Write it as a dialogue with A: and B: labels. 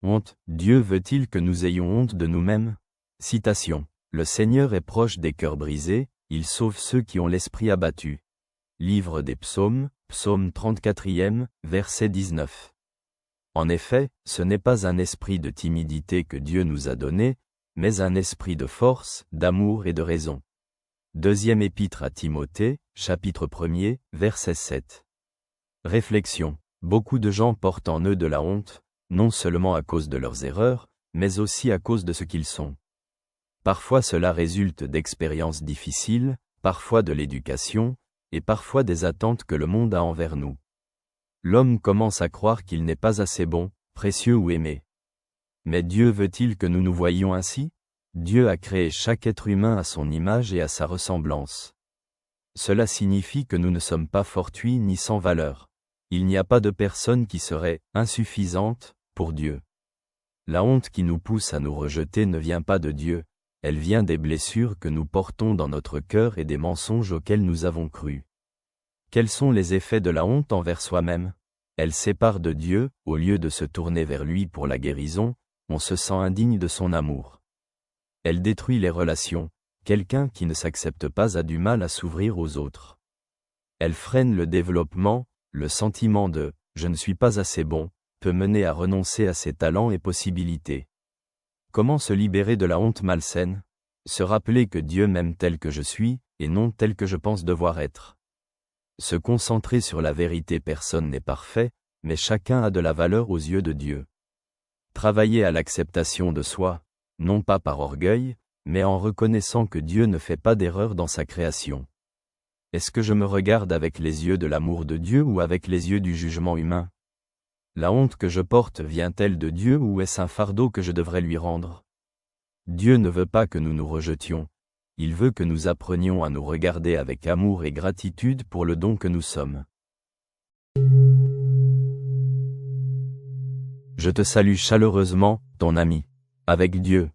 A: Honte, Dieu veut-il que nous ayons honte de nous-mêmes? Citation. Le Seigneur est proche des cœurs brisés, il sauve ceux qui ont l'esprit abattu. Livre des Psaumes, Psaume 34e, verset 19. En effet, ce n'est pas un esprit de timidité que Dieu nous a donné, mais un esprit de force, d'amour et de raison. Deuxième épître à Timothée, chapitre 1er, verset 7. Réflexion. Beaucoup de gens portent en eux de la honte, non seulement à cause de leurs erreurs, mais aussi à cause de ce qu'ils sont. Parfois cela résulte d'expériences difficiles, parfois de l'éducation, et parfois des attentes que le monde a envers nous. L'homme commence à croire qu'il n'est pas assez bon, précieux ou aimé. Mais Dieu veut-il que nous nous voyions ainsi? Dieu a créé chaque être humain à son image et à sa ressemblance. Cela signifie que nous ne sommes pas fortuits ni sans valeur. Il n'y a pas de personne qui serait insuffisante pour Dieu. La honte qui nous pousse à nous rejeter ne vient pas de Dieu, elle vient des blessures que nous portons dans notre cœur et des mensonges auxquels nous avons cru. Quels sont les effets de la honte envers soi-même? Elle sépare de Dieu, au lieu de se tourner vers lui pour la guérison, on se sent indigne de son amour. Elle détruit les relations, quelqu'un qui ne s'accepte pas a du mal à s'ouvrir aux autres. Elle freine le développement, le sentiment de « je ne suis pas assez bon » peut mener à renoncer à ses talents et possibilités. Comment se libérer de la honte malsaine? Se rappeler que Dieu m'aime tel que je suis, et non tel que je pense devoir être. Se concentrer sur la vérité. Personne n'est parfait, mais chacun a de la valeur aux yeux de Dieu. Travailler à l'acceptation de soi, non pas par orgueil, mais en reconnaissant que Dieu ne fait pas d'erreur dans sa création. Est-ce que je me regarde avec les yeux de l'amour de Dieu ou avec les yeux du jugement humain? La honte que je porte vient-elle de Dieu ou est-ce un fardeau que je devrais lui rendre? Dieu ne veut pas que nous nous rejetions, il veut que nous apprenions à nous regarder avec amour et gratitude pour le don que nous sommes. Je te salue chaleureusement, ton ami. Avec Dieu.